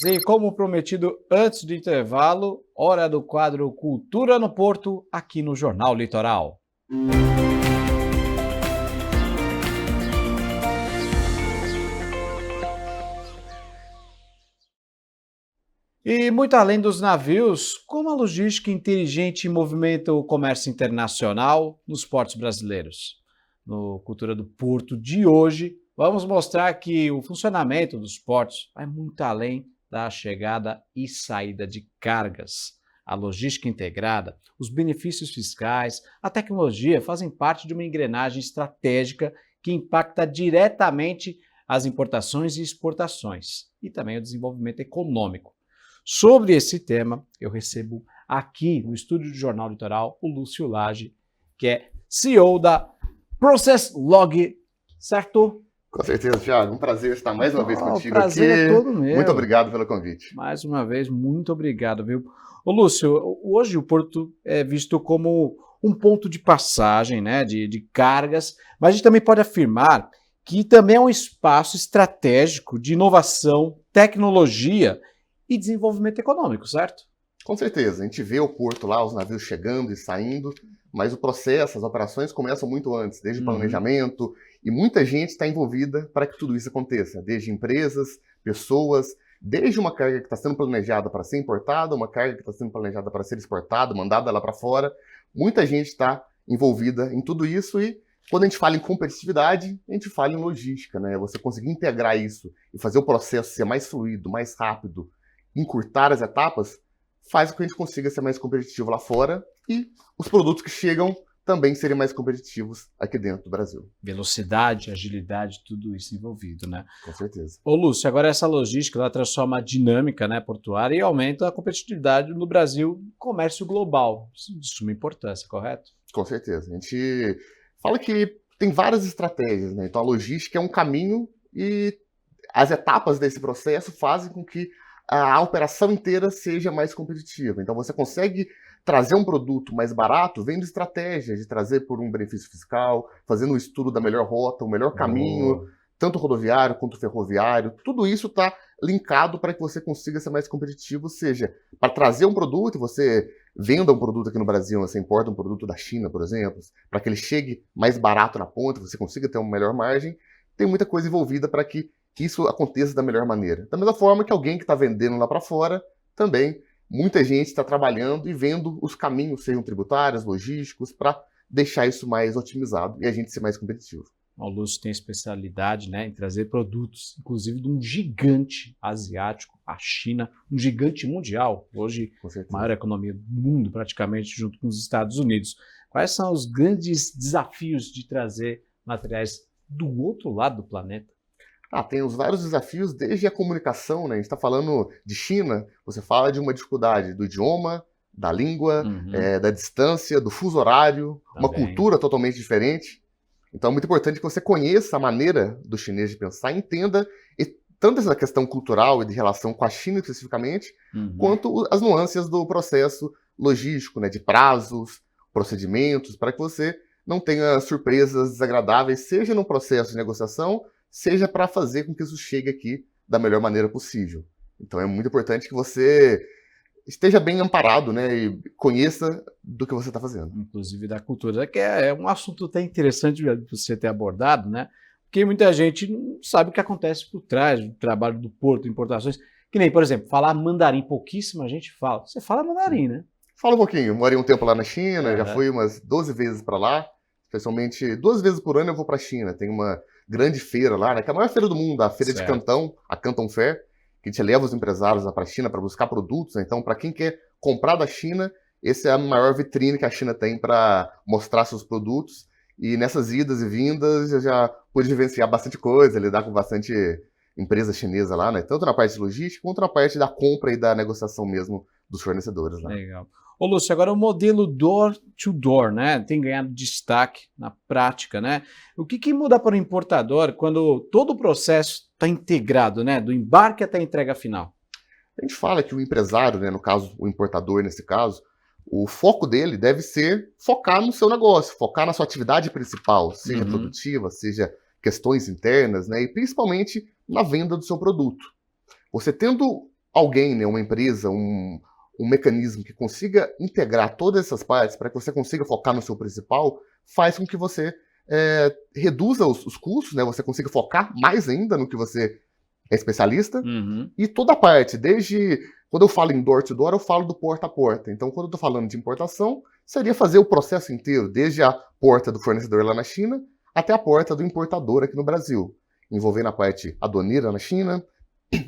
E como prometido antes do intervalo, hora do quadro Cultura no Porto, aqui no Jornal Litoral. E muito além dos navios, como a logística inteligente movimenta o comércio internacional nos portos brasileiros? No Cultura do Porto de hoje, vamos mostrar que o funcionamento dos portos vai muito além da chegada e saída de cargas. A logística integrada, os benefícios fiscais, a tecnologia fazem parte de uma engrenagem estratégica que impacta diretamente as importações e exportações e também o desenvolvimento econômico. Sobre esse tema, eu recebo aqui no estúdio do Jornal Litoral o Lúcio Lage, que é CEO da Process Log, certo? Com certeza, Thiago. Um prazer estar mais uma vez contigo aqui. O prazer é todo meu. Muito obrigado pelo convite. Mais uma vez, muito obrigado, viu? Ô Lúcio, hoje o Porto é visto como um ponto de passagem, né, de cargas, mas a gente também pode afirmar que também é um espaço estratégico de inovação, tecnologia e desenvolvimento econômico, certo? Com certeza. A gente vê o porto lá, os navios chegando e saindo, mas o processo, as operações começam muito antes, desde o planejamento, e muita gente está envolvida para que tudo isso aconteça, desde empresas, pessoas, desde uma carga que está sendo planejada para ser importada, uma carga que está sendo planejada para ser exportada, mandada lá para fora. Muita gente está envolvida em tudo isso e quando a gente fala em competitividade, a gente fala em logística, né? Você conseguir integrar isso e fazer o processo ser mais fluido, mais rápido, encurtar as etapas, faz com que a gente consiga ser mais competitivo lá fora e os produtos que chegam também serem mais competitivos aqui dentro do Brasil. Velocidade, agilidade, tudo isso envolvido, né? Com certeza. Ô Lúcio, agora essa logística, ela transforma a dinâmica, né, portuária e aumenta a competitividade no Brasil no comércio global. Isso de suma importância, correto? Com certeza. A gente fala que tem várias estratégias, né? Então a logística é um caminho e as etapas desse processo fazem com que a operação inteira seja mais competitiva. Então você consegue trazer um produto mais barato vendo estratégias de trazer por um benefício fiscal, fazendo um estudo da melhor rota, o melhor caminho, tanto rodoviário quanto ferroviário. Tudo isso está linkado para que você consiga ser mais competitivo, seja para trazer um produto, você venda um produto aqui no Brasil, você importa um produto da China, por exemplo, para que ele chegue mais barato na ponta, você consiga ter uma melhor margem. Tem muita coisa envolvida para que isso aconteça da melhor maneira. Da mesma forma que alguém que está vendendo lá para fora, também muita gente está trabalhando e vendo os caminhos, sejam tributários, logísticos, para deixar isso mais otimizado e a gente ser mais competitivo. O Lúcio tem especialidade, né, em trazer produtos, inclusive de um gigante asiático, a China, um gigante mundial, hoje a maior economia do mundo praticamente, junto com os Estados Unidos. Quais são os grandes desafios de trazer materiais do outro lado do planeta? Tem os vários desafios, desde a comunicação, né? A gente está falando de China, você fala de uma dificuldade do idioma, da língua, da distância, do fuso horário, uma cultura totalmente diferente. Então é muito importante que você conheça a maneira do chinês de pensar, entenda tanto essa questão cultural e de relação com a China especificamente, quanto as nuances do processo logístico, né? De prazos, procedimentos, para que você não tenha surpresas desagradáveis, seja no processo de negociação, seja para fazer com que isso chegue aqui da melhor maneira possível. Então é muito importante que você esteja bem amparado, né, e conheça do que você está fazendo. Inclusive da cultura, que é um assunto até interessante você ter abordado, né, porque muita gente não sabe o que acontece por trás do trabalho do porto, importações, que nem, por exemplo, falar mandarim, pouquíssima gente fala. Você fala mandarim, né? Fala um pouquinho, morei um tempo lá na China, já fui umas 12 vezes para lá, especialmente 2 vezes por ano eu vou para a China, tem uma grande feira lá, né, que é a maior feira do mundo, a feira de Cantão, a Canton Fair, que a gente leva os empresários lá para a China para buscar produtos, né? Então para quem quer comprar da China, essa é a maior vitrine que a China tem para mostrar seus produtos, e nessas idas e vindas eu já pude vivenciar bastante coisa, lidar com bastante empresa chinesa lá, né, tanto na parte de logística quanto na parte da compra e da negociação mesmo dos fornecedores lá. Legal. Ô Lúcio, agora o modelo door-to-door, né, tem ganhado destaque na prática, né? O que muda para o importador quando todo o processo está integrado, né, do embarque até a entrega final? A gente fala que o empresário, né, no caso, o importador nesse caso, o foco dele deve ser focar no seu negócio, focar na sua atividade principal, seja produtiva, seja questões internas, né, e principalmente na venda do seu produto. Você tendo alguém, né, uma empresa, um mecanismo que consiga integrar todas essas partes para que você consiga focar no seu principal, faz com que você reduza os custos, né, você consiga focar mais ainda no que você é especialista, e toda a parte, desde quando eu falo em door-to-door, eu falo do porta a porta. Então, quando eu estou falando de importação, seria fazer o processo inteiro, desde a porta do fornecedor lá na China até a porta do importador aqui no Brasil, envolvendo a parte aduaneira na China,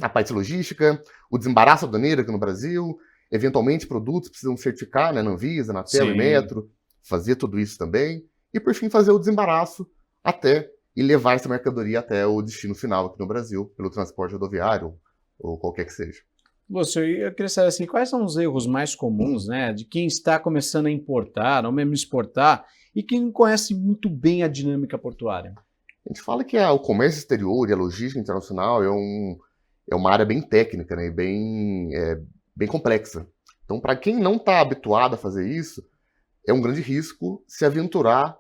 a parte logística, o desembaraço aduaneiro aqui no Brasil, eventualmente produtos precisam certificar, né, na Anvisa, na Tela e Metro, fazer tudo isso também, e por fim fazer o desembaraço até e levar essa mercadoria até o destino final aqui no Brasil, pelo transporte rodoviário ou qualquer que seja. Lúcio, eu queria saber assim, quais são os erros mais comuns, né, de quem está começando a importar, ou mesmo exportar, e que não conhece muito bem a dinâmica portuária? A gente fala que o comércio exterior e a logística internacional é uma área bem técnica, né, bem complexa. Então, para quem não está habituado a fazer isso, é um grande risco se aventurar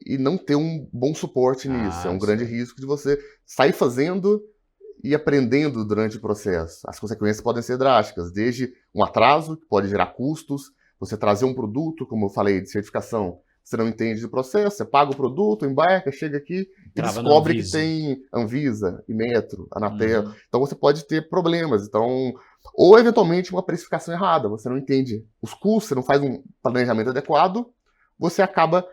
e não ter um bom suporte nisso. É um grande risco de você sair fazendo e aprendendo durante o processo. As consequências podem ser drásticas, desde um atraso, que pode gerar custos, você trazer um produto, como eu falei, de certificação, você não entende do processo, você paga o produto, embarca, chega aqui e descobre que tem Anvisa, Inmetro, Anatel. Então você pode ter problemas. Então, ou eventualmente uma precificação errada, você não entende os custos, você não faz um planejamento adequado, você acaba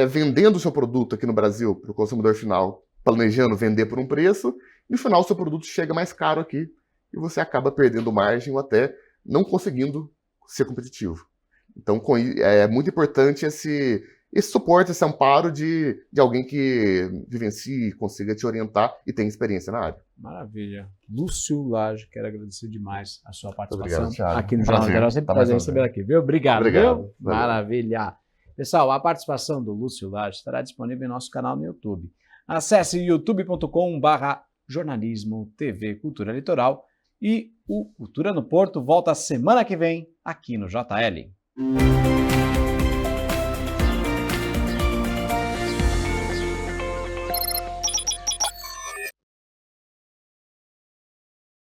vendendo o seu produto aqui no Brasil para o consumidor final, planejando vender por um preço, e no final o seu produto chega mais caro aqui e você acaba perdendo margem ou até não conseguindo ser competitivo. Então é muito importante esse suporte, esse amparo de alguém que vivencie, consiga te orientar e tem experiência na área. Maravilha. Lúcio Lage, quero agradecer demais a sua participação obrigado, aqui no Jornal Geral. Sempre prazer receber aqui, viu? Obrigado, viu? Maravilha. Pessoal, a participação do Lúcio Lage estará disponível em nosso canal no YouTube. Acesse youtube.com/jornalismo TV Cultura Litoral e o Cultura no Porto volta semana que vem aqui no JL.